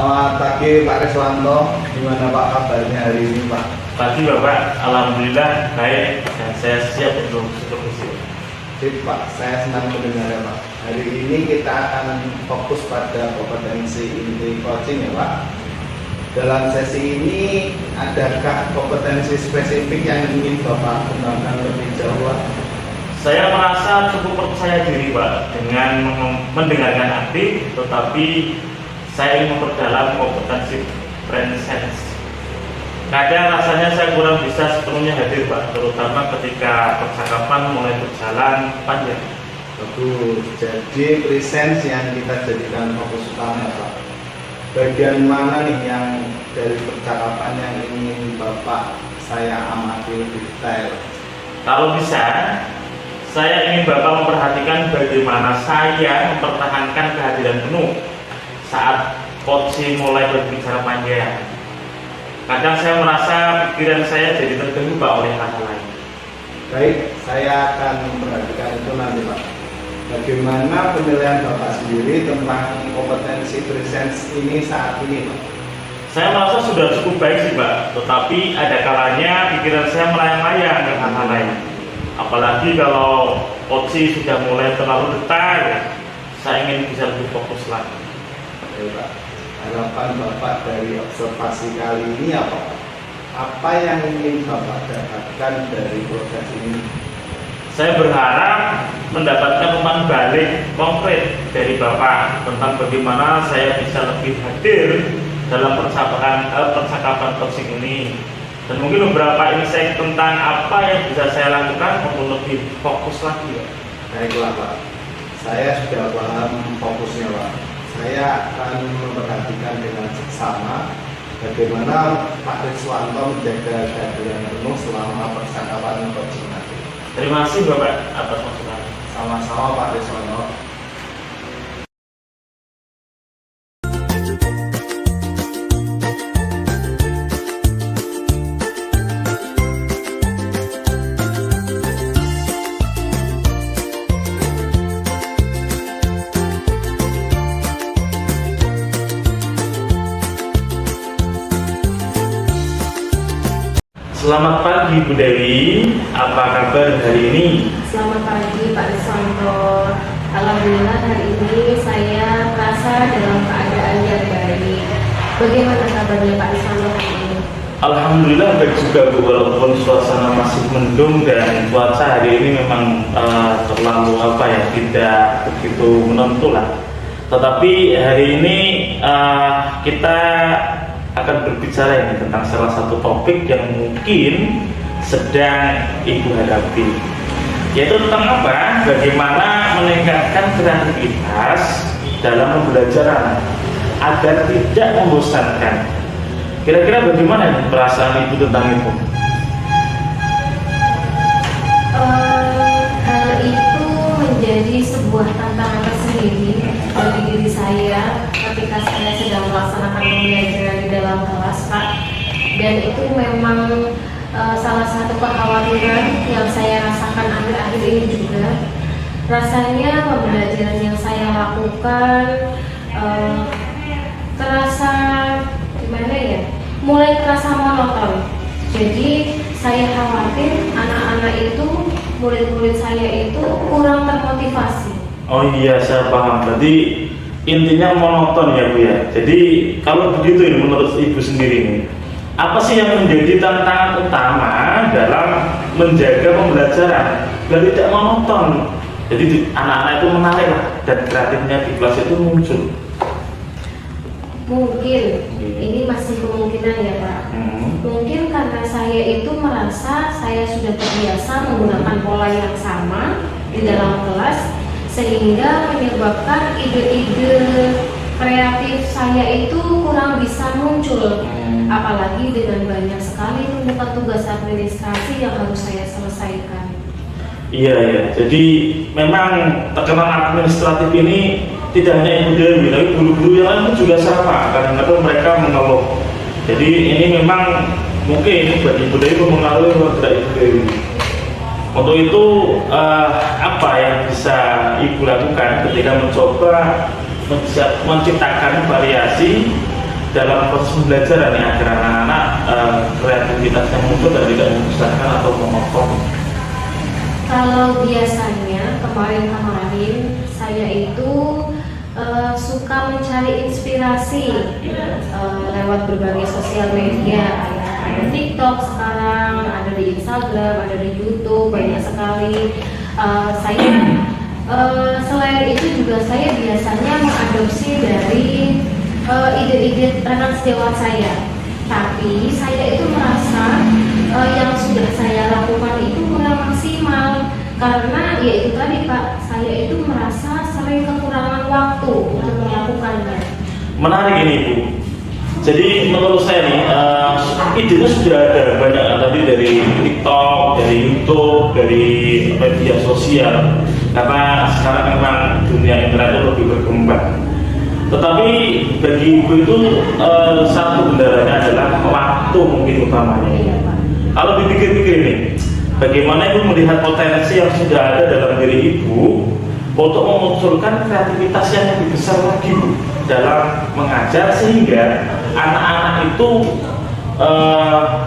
Selamat pagi Pak Riswanto, gimana Pak kabarnya hari ini Pak? Pagi Bapak, alhamdulillah baik dan saya siap untuk supervisi. Sip Pak, saya senang mendengarnya Pak. Hari ini kita akan fokus pada kompetensi inti coaching ya Pak. Dalam sesi ini adakah kompetensi spesifik yang ingin Bapak kembangkan lebih jauh Pak? Saya merasa cukup percaya diri Pak dengan mendengarkan aktif, tetapi saya ingin memperdalam kompetensi presence. Kadang rasanya saya kurang bisa sepenuhnya hadir Pak, terutama ketika percakapan mulai berjalan panjang. Bagus, jadi presence yang kita jadikan fokus utama Pak. Bagian mana nih yang dari percakapan yang ingin Bapak saya amati lebih detail? Kalau bisa, saya ingin Bapak memperhatikan bagaimana saya mempertahankan kehadiran penuh saat coaching mulai berbicara panjang. Kadang saya merasa pikiran saya jadi terganggu Pak oleh hal lain. Baik, saya akan memperhatikan itu nanti Pak. Bagaimana penilaian Bapak sendiri tentang kompetensi presence ini saat ini Pak? Saya merasa sudah cukup baik sih Pak, tetapi ada kalanya pikiran saya melayang-layang ke hal lain. Apalagi kalau coaching sudah mulai terlalu detail, saya ingin bisa lebih fokus lagi. Oke Pak, harapan Bapak dari observasi kali ini apa Pak? Apa yang ingin Bapak dapatkan dari proses ini? Saya berharap mendapatkan umpan balik konkret dari Bapak tentang bagaimana saya bisa lebih hadir dalam percakapan coaching ini, dan mungkin beberapa insight tentang apa yang bisa saya lakukan untuk lebih fokus lagi. Baiklah Pak, saya sudah paham fokusnya Pak. Saya akan memperhatikan dengan seksama bagaimana Pak Riswanto menjaga kehadiran penuh selama percakapan coaching nanti. Terima kasih Bapak atas masukan. Sama-sama Pak Riswanto. Selamat pagi Bu Dewi, apa kabar hari ini? Selamat pagi Pak Riswanto. Alhamdulillah hari ini saya merasa dalam keadaan yang baik. Bagaimana kabarnya Pak Riswanto hari ini? Alhamdulillah baik juga Bu, walaupun suasana masih mendung dan cuaca hari ini memang terlalu tidak begitu menentu lah. Tetapi hari ini kita akan berbicara ini tentang salah satu topik yang mungkin sedang Ibu hadapi, yaitu tentang apa? Bagaimana meningkatkan kreativitas dalam pembelajaran agar tidak membosankan. Kira-kira bagaimana perasaan Ibu tentang itu? Hal itu menjadi sebuah tantangan tersendiri bagi diri saya ketika saya sedang melaksanakan pembelajaran di dalam kelas Pak, dan itu memang salah satu kekhawatiran yang saya rasakan akhir-akhir ini juga. Rasanya pembelajaran yang saya lakukan terasa gimana ya, mulai terasa monoton. Jadi saya khawatir anak-anak itu, murid-murid saya itu kurang termotivasi. Oh iya, saya paham. Berarti intinya monoton ya Bu ya. Jadi kalau begitu ini menurut Ibu sendiri nih, apa sih yang menjadi tantangan utama dalam menjaga pembelajaran biar tidak monoton? Jadi anak-anak itu menarik lah dan kreatifnya di kelas itu muncul. Mungkin ini masih kemungkinan ya Pak. Mungkin karena saya itu merasa saya sudah terbiasa menggunakan pola yang sama di dalam kelas, sehingga menyebabkan ide-ide kreatif saya itu kurang bisa muncul. Apalagi dengan banyak sekali tumpukan tugas administrasi yang harus saya selesaikan. Iya ya, jadi memang tekanan administratif ini tidak hanya Ibu Dewi, tapi guru-guru yang lain juga sama. Kadang-kadang mereka mengeluh. Jadi ini memang mungkin bagi Ibu Dewi mempengaruhi kepada Ibu Dewi. Untuk itu apa yang bisa Ibu lakukan ketika mencoba menciptakan variasi dalam proses pembelajaran nih agar anak-anak kreativitasnya muncul dan tidak menyusahkan atau memotong? Kalau biasanya kemarin-kemarin saya itu suka mencari inspirasi lewat berbagai sosial media. Ada TikTok sekarang, ada di Instagram, ada di YouTube, banyak sekali. Saya selain itu juga saya biasanya mengadopsi dari ide-ide rekan sejawat saya. Tapi saya itu merasa yang sudah saya lakukan itu kurang maksimal karena ya itu tadi Pak, saya itu merasa sering kekurangan waktu untuk melakukannya. Menarik ini Bu. Jadi menurut saya nih idenya sudah ada banyak tadi dari TikTok, dari YouTube, dari media sosial karena sekarang memang dunia internet itu lebih berkembang. Tetapi bagi ibu itu satu kendalanya adalah waktu mungkin utamanya. Iya, Pak. Kalau dipikir-pikir ini, bagaimana ibu melihat potensi yang sudah ada dalam diri ibu untuk memunculkan kreativitas yang lebih besar lagi Bu, dalam mengajar sehingga anak-anak itu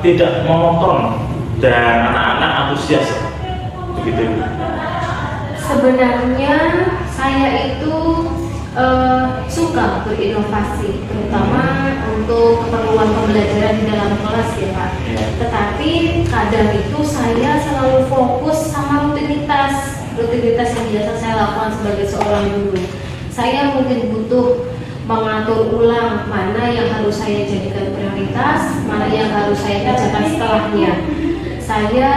tidak monoton dan anak-anak antusias, begitu Bu. Sebenarnya saya itu suka berinovasi, terutama untuk keperluan pembelajaran di dalam kelas ya Pak. Tetapi kadang itu saya selalu fokus sama rutinitas yang biasa saya lakukan sebagai seorang guru. Saya mungkin butuh mengatur ulang mana yang harus saya jadikan prioritas, mana yang harus saya kerjakan setelahnya. Saya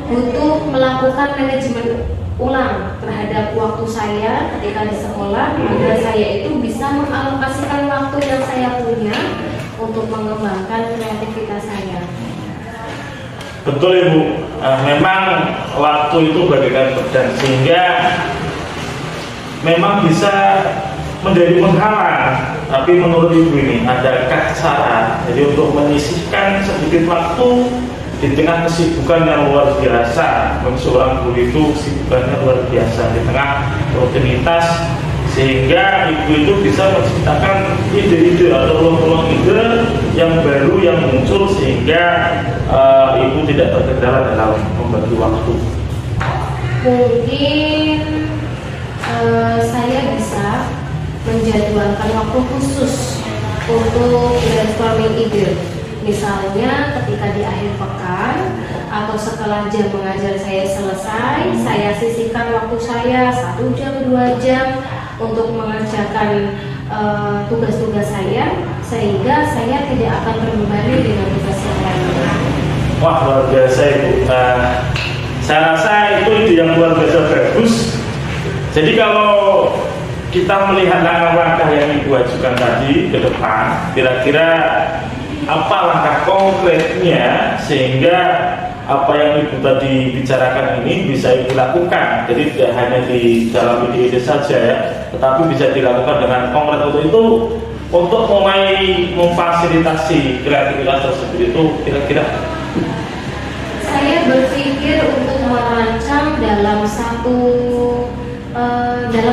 butuh melakukan manajemen ulang terhadap waktu saya ketika di sekolah agar saya itu bisa mengalokasikan waktu yang saya punya untuk mengembangkan kreativitas saya. Betul Ibu, memang waktu itu bagaikan pedang sehingga memang bisa menjadi penghalang. Tapi menurut Ibu ini adakah cara jadi untuk menyisihkan sedikit waktu di tengah kesibukan yang luar biasa? Seorang guru itu kesibukannya luar biasa di tengah rutinitas, sehingga ibu itu bisa menciptakan ide-ide atau peluang-peluang ide yang baru yang muncul sehingga ibu tidak terkendala dalam membagi waktu. Mungkin saya bisa menjadwalkan waktu khusus untuk brainstorming ide. Misalnya ketika di akhir pekan atau setelah jam mengajar saya selesai, saya sisihkan waktu saya 1 jam 2 jam untuk mengerjakan tugas-tugas saya, sehingga saya tidak akan terbebani dengan tugas yang lainnya. Wah, luar biasa Ibu. Saya rasa itu ide yang luar biasa bagus. Jadi kalau kita melihat langkah-langkah yang Ibu ajukan tadi ke depan, kira-kira apa langkah konkretnya sehingga apa yang Ibu tadi bicarakan ini bisa Ibu lakukan. Jadi tidak hanya di dalam ide-ide saja ya, tetapi bisa dilakukan dengan konkret untuk mulai memfasilitasi kreativitas tersebut itu kira-kira. Saya berpikir untuk merancang dalam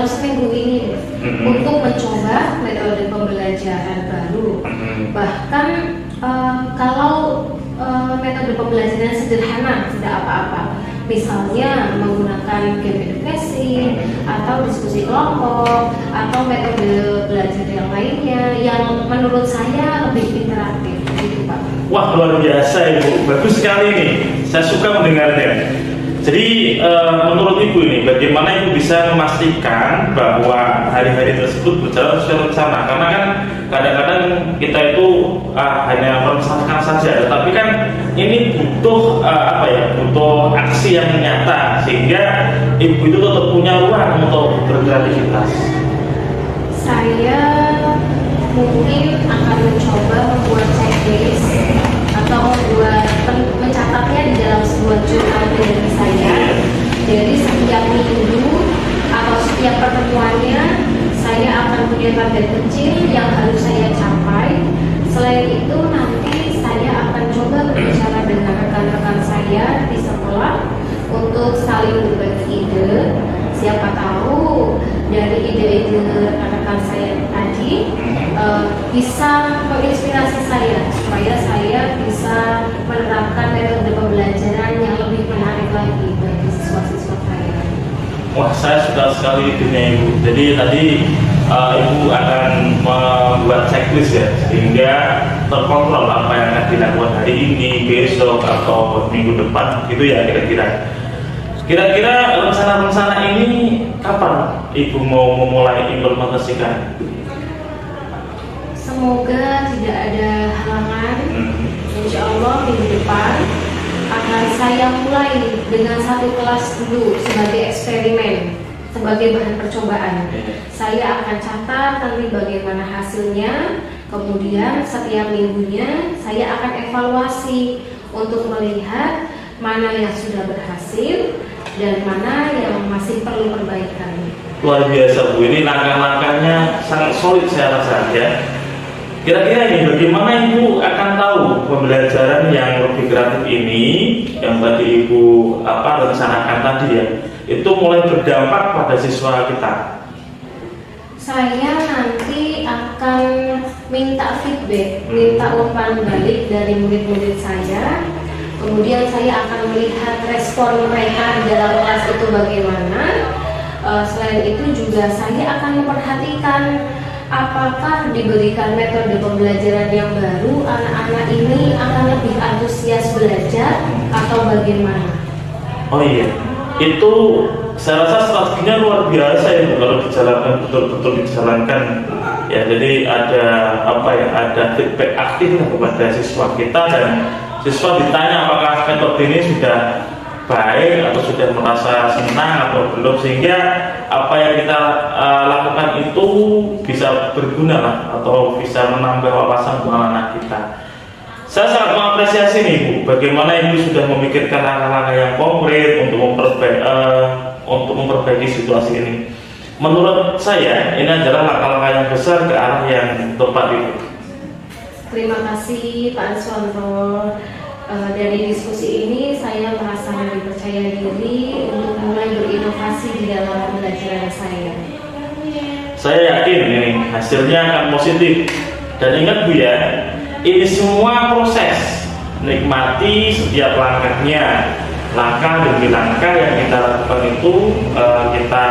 seminggu ini untuk mencoba metode pembelajaran baru. Bahkan kalau metode pembelajaran sederhana tidak apa-apa, misalnya menggunakan game edukasi atau diskusi kelompok atau metode belajar yang lainnya yang menurut saya lebih interaktif gitu Pak. Wah, luar biasa Ibu, bagus sekali nih, saya suka mendengarnya. Jadi menurut Ibu ini bagaimana Ibu bisa memastikan bahwa hari-hari tersebut berjalan sesuai rencana? Karena kan kadang-kadang kita itu hanya merencanakan saja, tapi kan ini butuh butuh aksi yang nyata sehingga Ibu itu tetap punya ruang untuk berkreativitas. Saya mungkin akan mencoba membuat checklist atau mencatatnya di dalam sebuah jurnal pribadi saya. Jadi setiap minggu atau setiap pertemuannya saya akan punya target kecil yang harus saya capai. Selain itu nanti saya akan coba berbicara dengan rekan-rekan saya di sekolah untuk saling berbagi ide. Siapa tahu dari ide-ide rekan-rekan saya tadi bisa menginspirasi saya supaya saya bisa menerapkan metode pembelajaran yang lebih menarik lagi bagi siswa-siswa saya. Wah, saya suka sekali idenya Ibu. Jadi tadi Ibu akan membuat checklist ya, sehingga terkontrol apa yang akan dilakukan hari ini, besok, atau minggu depan, gitu ya kira-kira. Kira-kira rencana-rencana ini kapan Ibu mau memulai implementasikan? Semoga tidak ada halangan. Insya Allah minggu depan akan saya mulai dengan satu kelas dulu sebagai eksperimen, sebagai bahan percobaan. Saya akan catat nanti bagaimana hasilnya. Kemudian setiap minggunya saya akan evaluasi untuk melihat mana yang sudah berhasil dan mana yang masih perlu perbaikan. Luar biasa Bu, ini langkah-langkahnya sangat solid saya rasa ya. Kira-kira ini bagaimana Ibu akan tahu pembelajaran yang lebih kreatif ini yang tadi Ibu rencanakan tadi ya, itu mulai berdampak pada siswa kita? Saya nanti akan minta feedback, minta umpan balik dari murid-murid saya. Kemudian saya akan melihat respon mereka di dalam kelas itu bagaimana. Selain itu juga saya akan memperhatikan apakah diberikan metode pembelajaran yang baru, anak-anak ini akan lebih antusias belajar atau bagaimana? Oh iya, itu saya rasa strateginya luar biasa ya kalau dijalankan, betul-betul dijalankan ya. Jadi ada feedback aktif kepada siswa kita, dan siswa ditanya apakah metode ini sudah baik atau sudah merasa senang atau belum, sehingga apa yang kita lakukan itu bisa berguna lah, atau bisa menambah wawasan untuk anak-anak kita. Saya sangat mengapresiasi nih Bu, bagaimana Ibu sudah memikirkan langkah-langkah yang konkret untuk memperbaiki situasi ini. Menurut saya ini adalah langkah-langkah yang besar ke arah yang tepat itu. Terima kasih Pak Answanto. Dari diskusi ini saya merasa lebih percaya diri untuk mulai berinovasi di dalam pembelajaran saya. Saya yakin ini hasilnya akan positif. Dan ingat Bu ya, ini semua proses. Nikmati setiap langkahnya. Langkah demi langkah yang kita lakukan itu kita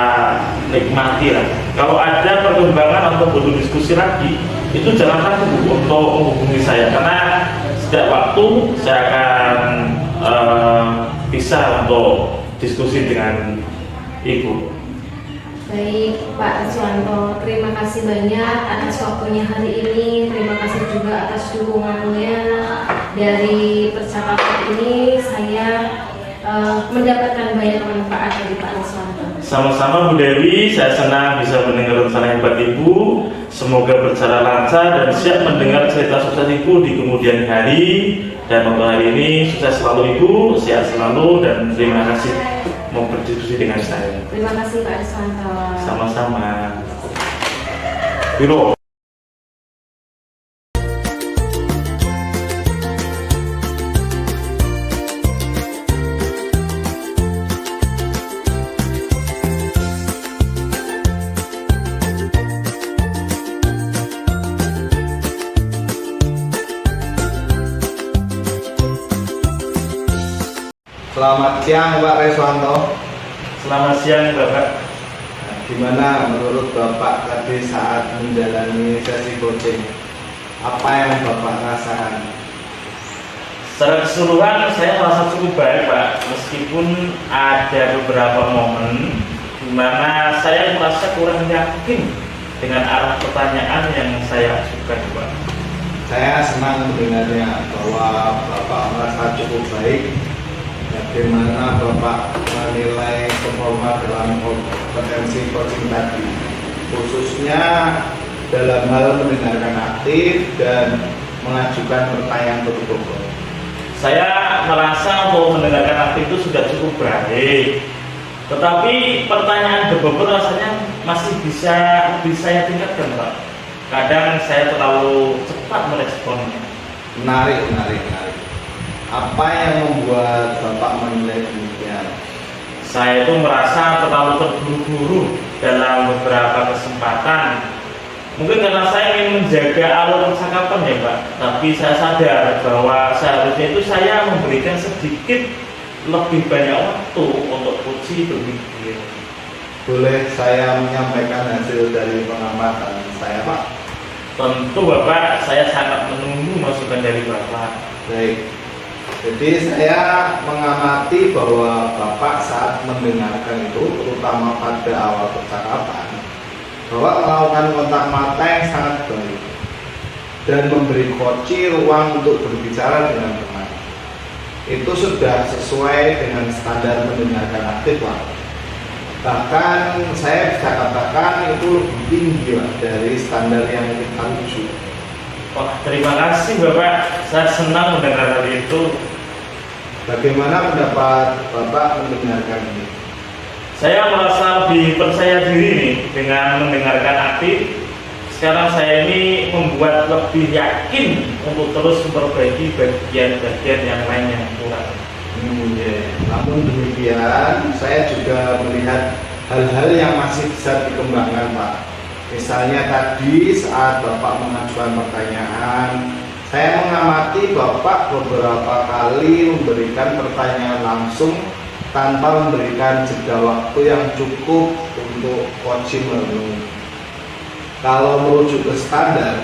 nikmati lah. Kalau ada perkembangan atau butuh diskusi lagi, itu jangan ragu untuk menghubungi saya, karena setiap waktu saya akan bisa untuk diskusi dengan Ibu. Baik Pak Answanto, terima kasih banyak atas waktunya hari ini. Terima kasih juga atas dukungannya. Dari percakapan ini saya mendapatkan banyak manfaat dari Pak Answanto. Sama-sama Bu Dewi, saya senang bisa mendengar rencana hebat Ibu. Semoga berjalan lancar dan siap mendengar cerita sukses Ibu di kemudian hari. Dan untuk hari ini sukses selalu Ibu, sehat selalu, dan terima kasih mau berdiskusi dengan saya. Terima kasih Pak Answanto. Sama-sama. Biro. Selamat siang Pak Reswanto. Selamat siang Bapak. Gimana menurut Bapak tadi saat menjalani sesi coaching? Apa yang Bapak rasakan? Secara keseluruhan saya merasa cukup baik Pak, meskipun ada beberapa momen di mana saya merasa kurang yakin dengan arah pertanyaan yang saya ajukan Pak. Saya senang mendengarnya bahwa Bapak merasa cukup baik. Bagaimana Bapak menilai performa dalam kompetensi coaching tadi, khususnya dalam hal mendengarkan aktif dan mengajukan pertanyaan berbobot? Saya merasa untuk mendengarkan aktif itu sudah cukup baik, tetapi pertanyaan berbobot rasanya masih bisa saya tingkatkan Pak. Kadang saya terlalu cepat meresponnya. Menarik. Apa yang membuat Bapak menilai demikian? Saya itu merasa terlalu terburu-buru dalam beberapa kesempatan, Mungkin karena saya ingin menjaga alur percakapan ya Pak, tapi saya sadar bahwa seharusnya itu saya memberikan sedikit lebih banyak waktu untuk Puji berpikir. Boleh saya menyampaikan hasil dari pengamatan saya Pak? Tentu Bapak, saya sangat menunggu masukan dari Bapak. Baik. Jadi saya mengamati bahwa Bapak saat mendengarkan itu, terutama pada awal percakapan, Bapak melakukan kontak mata yang sangat baik dan memberi koci ruang untuk berbicara dengan teman. Itu sudah sesuai dengan standar mendengarkan aktif Pak. Bahkan saya bisa katakan itu lebih tinggi Pak, dari standar yang kita tuju. Wah, terima kasih Bapak, saya senang mendengar hal itu. Bagaimana pendapat Bapak mendengarkan ini? Saya merasa lebih percaya diri nih dengan mendengarkan aktif. Sekarang saya ini membuat lebih yakin untuk terus memperbaiki bagian-bagian yang lain yang kurang. Namun demikian, saya juga melihat hal-hal yang masih bisa dikembangkan Pak. Misalnya tadi saat Bapak mengajukan pertanyaan, saya mengamati Bapak beberapa kali memberikan pertanyaan langsung tanpa memberikan jeda waktu yang cukup untuk coaching merenung. Kalau merujuk ke standar,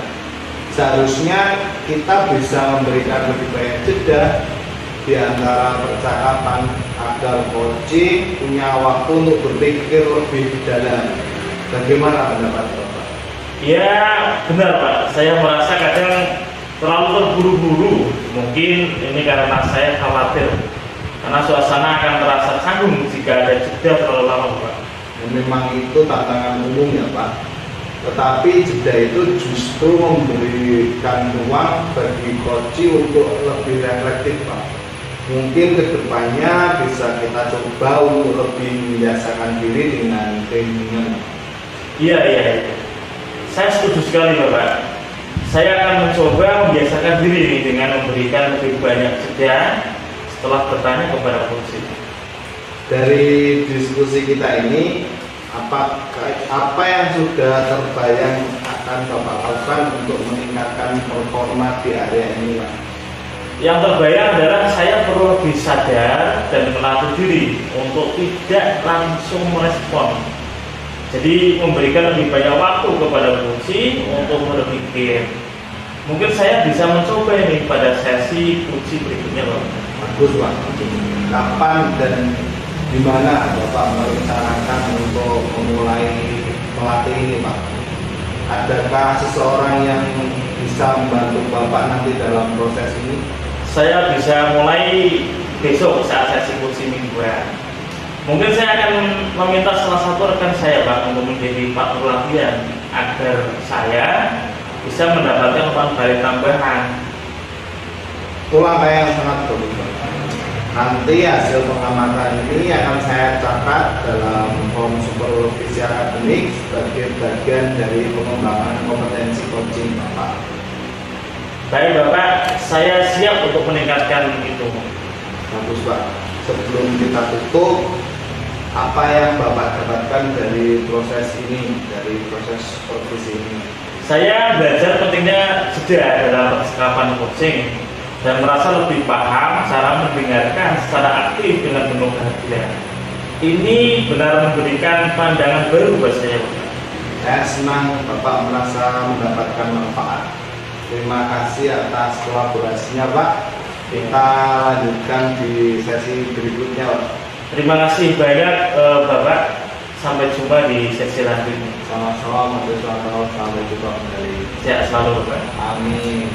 seharusnya kita bisa memberikan lebih banyak jeda di antara percakapan agar coaching punya waktu untuk berpikir lebih dalam. Bagaimana pendapat Bapak? Ya benar Pak, saya merasa kadang terlalu terburu-buru. Mungkin ini karena saya khawatir karena suasana akan terasa canggung jika ada jeda terlalu lama Pak. Memang itu tantangan umum ya Pak. Tetapi jeda itu justru memberikan ruang bagi coach untuk lebih reflektif Pak. Mungkin kedepannya bisa kita coba untuk lebih membiasakan diri dengan trainingan. Iya. Saya setuju sekali Bapak. Saya akan mencoba membiasakan diri dengan memberikan lebih banyak jeda setelah bertanya kepada coach. Dari diskusi kita ini, apa yang sudah terbayang akan Bapak lakukan untuk meningkatkan performa di area ini Pak? Yang terbayang adalah saya perlu lebih sadar dan melatih diri untuk tidak langsung merespon. Jadi memberikan lebih banyak waktu kepada Puji untuk berpikir. Mungkin saya bisa mencoba ini pada sesi Puji berikutnya Pak. Bagus Pak. Kapan dan di mana Bapak merencanakan untuk memulai melatih ini Pak? Adakah seseorang yang bisa membantu Bapak nanti dalam proses ini? Saya bisa mulai besok saat sesi Puji mingguan. Mungkin saya akan meminta salah satu rekan saya Pak untuk menjadi partner latihan agar saya bisa mendapatkan umpan balik tambahan. Langkah yang sangat bagus Pak. Nanti hasil pengamatan ini akan saya catat dalam form supervisi akademik sebagai bagian dari pengembangan kompetensi coaching Bapak. Baik Bapak, saya siap untuk meningkatkan itu. Bagus Pak. Sebelum kita tutup, apa yang Bapak dapatkan dari proses ini, dari proses supervisi ini? Saya belajar pentingnya jeda dalam percakapan coaching dan merasa lebih paham cara mendengarkan secara aktif dengan penuh perhatian. Ini benar memberikan pandangan baru buat saya. Saya senang Bapak merasa mendapatkan manfaat. Terima kasih atas kolaborasinya Pak. Kita lanjutkan di sesi berikutnya Pak. Terima kasih banyak Bapak. Sampai jumpa di sesi selanjutnya. Sama-sama, sampai jumpa kembali. Sehat selalu Bapak. Amin.